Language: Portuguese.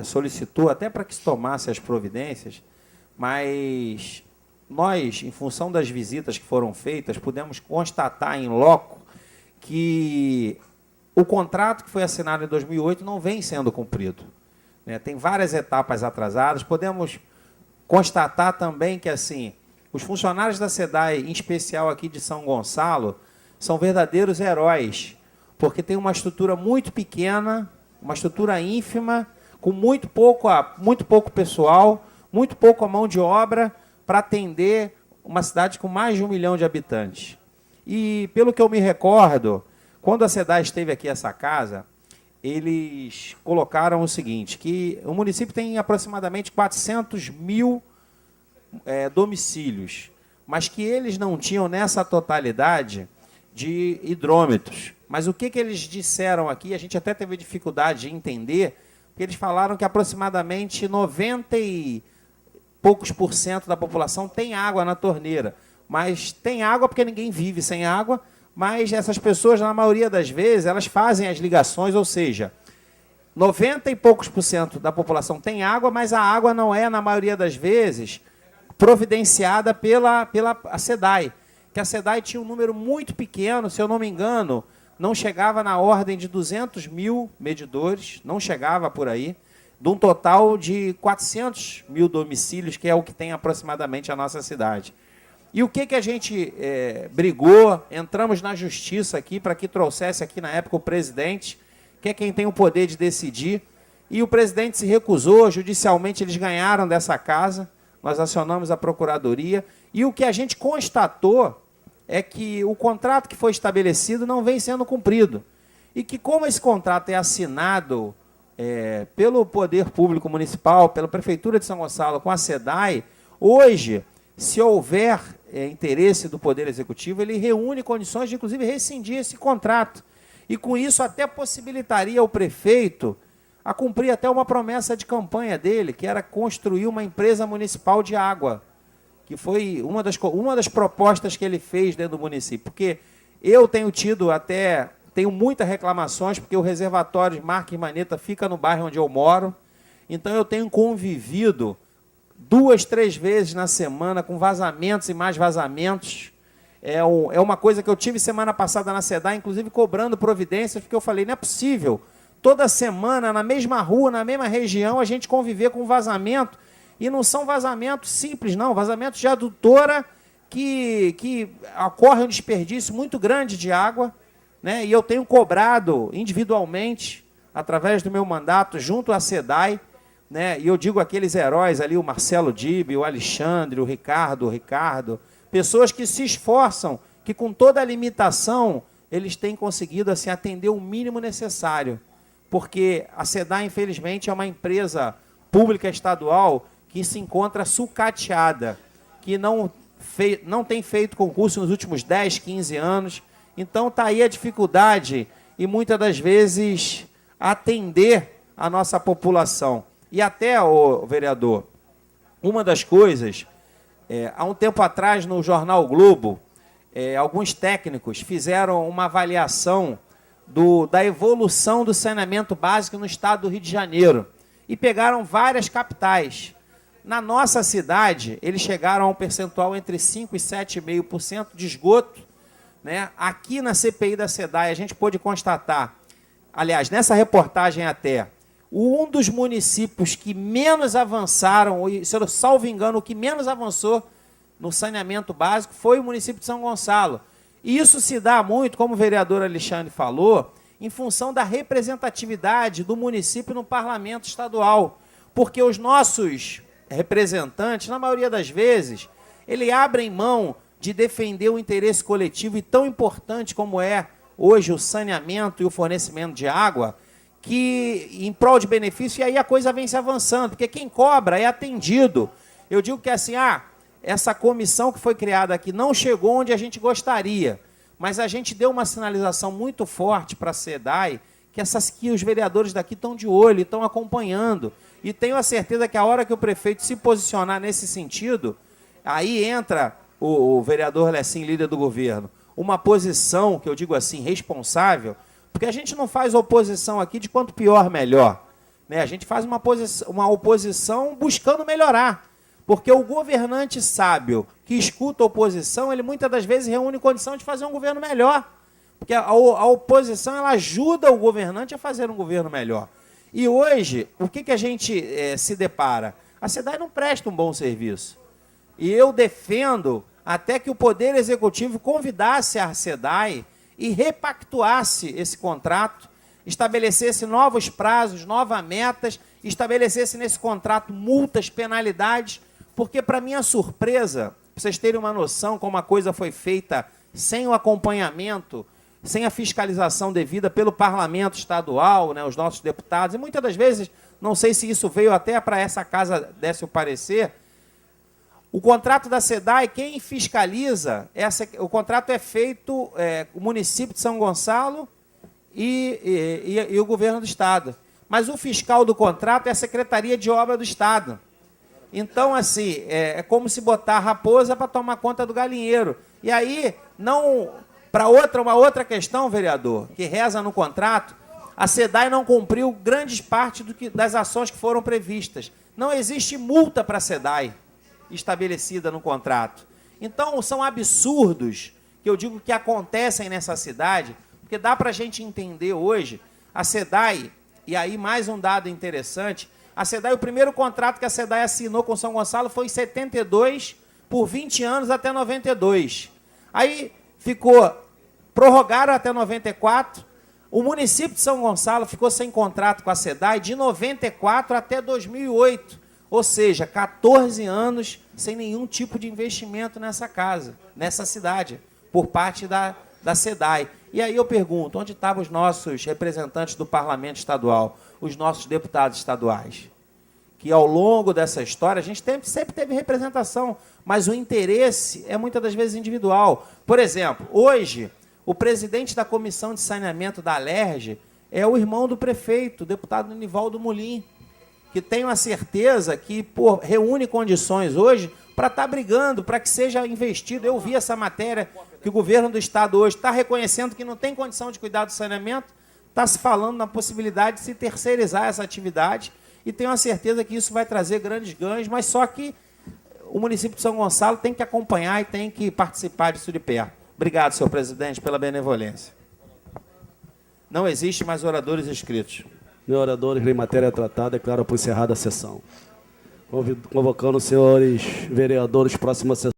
solicitou até para que se tomasse as providências, mas nós, em função das visitas que foram feitas, pudemos constatar em loco que o contrato que foi assinado em 2008 não vem sendo cumprido, né? Tem várias etapas atrasadas. Podemos constatar também que assim, os funcionários da SEDAI, em especial aqui de São Gonçalo, são verdadeiros heróis, porque tem uma estrutura muito pequena, uma estrutura ínfima, com muito pouco pessoal, muito pouco a mão de obra para atender uma cidade com mais de 1 milhão de habitantes. E, pelo que eu me recordo, quando a SEDAI esteve aqui essa casa, eles colocaram o seguinte, que o município tem aproximadamente 400 mil domicílios, mas que eles não tinham nessa totalidade de hidrômetros. Mas o que eles disseram aqui, a gente até teve dificuldade de entender, porque eles falaram que aproximadamente 90 e poucos por cento da população tem água na torneira. Mas tem água porque ninguém vive sem água, mas essas pessoas, na maioria das vezes, elas fazem as ligações, ou seja, 90 e poucos por cento da população tem água, mas a água não é, na maioria das vezes, providenciada pela SEDAI. Que a SEDAI tinha um número muito pequeno, se eu não me engano, não chegava na ordem de 200 mil medidores, não chegava por aí, de um total de 400 mil domicílios, que é o que tem aproximadamente a nossa cidade. E o que a gente brigou, entramos na justiça aqui, para que trouxesse aqui na época o presidente, que é quem tem o poder de decidir, e o presidente se recusou, judicialmente eles ganharam dessa casa, nós acionamos a procuradoria, e o que a gente constatou é que o contrato que foi estabelecido não vem sendo cumprido. E que, como esse contrato é assinado pelo Poder Público Municipal, pela Prefeitura de São Gonçalo, com a SEDAI, hoje, se houver interesse do Poder Executivo, ele reúne condições de, inclusive, rescindir esse contrato. E, com isso, até possibilitaria o prefeito a cumprir até uma promessa de campanha dele, que era construir uma empresa municipal de água, que foi uma das propostas que ele fez dentro do município. Porque eu tenho muitas reclamações, porque o reservatório de Marques Maneta fica no bairro onde eu moro, então eu tenho convivido 2, 3 vezes na semana com vazamentos e mais vazamentos. É uma coisa que eu tive semana passada na SEDAI, inclusive cobrando providências, porque eu falei, não é possível, toda semana, na mesma rua, na mesma região, a gente conviver com vazamento. E não são vazamentos simples, não. Vazamentos de adutora que ocorre um desperdício muito grande de água, né? E eu tenho cobrado individualmente, através do meu mandato, junto à SEDAI, né? E eu digo aqueles heróis ali, o Marcelo Dibe, o Alexandre, o Ricardo, pessoas que se esforçam, que com toda a limitação, eles têm conseguido assim, atender o mínimo necessário. Porque a SEDAI, infelizmente, é uma empresa pública estadual que se encontra sucateada, que não tem feito concurso nos últimos 10, 15 anos. Então, está aí a dificuldade e, muitas das vezes, atender a nossa população. E até, vereador, uma das coisas, há um tempo atrás, no jornal o Globo, alguns técnicos fizeram uma avaliação da evolução do saneamento básico no estado do Rio de Janeiro e pegaram várias capitais. Na nossa cidade, eles chegaram a um percentual entre 5% e 7,5% de esgoto, né? Aqui na CPI da SEDAI, a gente pôde constatar, aliás, nessa reportagem até, um dos municípios que menos avançaram, se eu salvo engano, o que menos avançou no saneamento básico foi o município de São Gonçalo. E isso se dá muito, como o vereador Alexandre falou, em função da representatividade do município no parlamento estadual. Porque os nossos representantes, na maioria das vezes, eles abrem mão de defender o interesse coletivo e tão importante como é hoje o saneamento e o fornecimento de água, que em prol de benefício, e aí a coisa vem se avançando, porque quem cobra é atendido. Eu digo que assim, essa comissão que foi criada aqui não chegou onde a gente gostaria, mas a gente deu uma sinalização muito forte para a SEDAI, que os vereadores daqui estão de olho, estão acompanhando, e tenho a certeza que a hora que o prefeito se posicionar nesse sentido, aí entra o vereador Lecim, líder do governo, uma posição, que eu digo assim, responsável, porque a gente não faz oposição aqui de quanto pior, melhor. né? A gente faz uma oposição buscando melhorar. Porque o governante sábio que escuta a oposição, ele muitas das vezes reúne condição de fazer um governo melhor. Porque a oposição ela ajuda o governante a fazer um governo melhor. E hoje, o que a gente se depara? A SEDAI não presta um bom serviço. E eu defendo até que o Poder Executivo convidasse a SEDAI e repactuasse esse contrato, estabelecesse novos prazos, novas metas, estabelecesse nesse contrato multas, penalidades, porque, para minha surpresa, para vocês terem uma noção como a coisa foi feita sem o acompanhamento, sem a fiscalização devida pelo parlamento estadual, né, os nossos deputados, e muitas das vezes, não sei se isso veio até para essa casa, desse o parecer, o contrato da SEDAI, quem fiscaliza, o contrato é feito o município de São Gonçalo e o governo do Estado. Mas o fiscal do contrato é a Secretaria de Obra do Estado. Então, assim, é como se botar a raposa para tomar conta do galinheiro. E aí, não para uma outra questão, vereador, que reza no contrato, a SEDAI não cumpriu grande parte das ações que foram previstas. Não existe multa para a SEDAI estabelecida no contrato. Então, são absurdos que eu digo que acontecem nessa cidade, porque dá para a gente entender hoje, a SEDAI, e aí mais um dado interessante, a SEDAI, o primeiro contrato que a SEDAI assinou com São Gonçalo foi em 72, por 20 anos até 92. Aí prorrogaram até 94, o município de São Gonçalo ficou sem contrato com a SEDAI de 94 até 2008, ou seja, 14 anos sem nenhum tipo de investimento nessa cidade, por parte da SEDAI. E aí eu pergunto, onde estavam os nossos representantes do parlamento estadual, os nossos deputados estaduais? Que ao longo dessa história, a gente sempre teve representação, mas o interesse é muitas das vezes individual. Por exemplo, hoje, o presidente da Comissão de Saneamento da Alerj é o irmão do prefeito, o deputado Nivaldo Mulim, que tenho a certeza que reúne condições hoje para estar brigando, para que seja investido. Eu vi essa matéria que o governo do Estado hoje está reconhecendo que não tem condição de cuidar do saneamento, está se falando na possibilidade de se terceirizar essa atividade, e tenho a certeza que isso vai trazer grandes ganhos, mas só que o município de São Gonçalo tem que acompanhar e tem que participar disso de perto. Obrigado, senhor presidente, pela benevolência. Não existe mais oradores inscritos. Meus oradores, em matéria tratada, declaro por encerrada a sessão. Convocando os senhores vereadores, próxima sessão.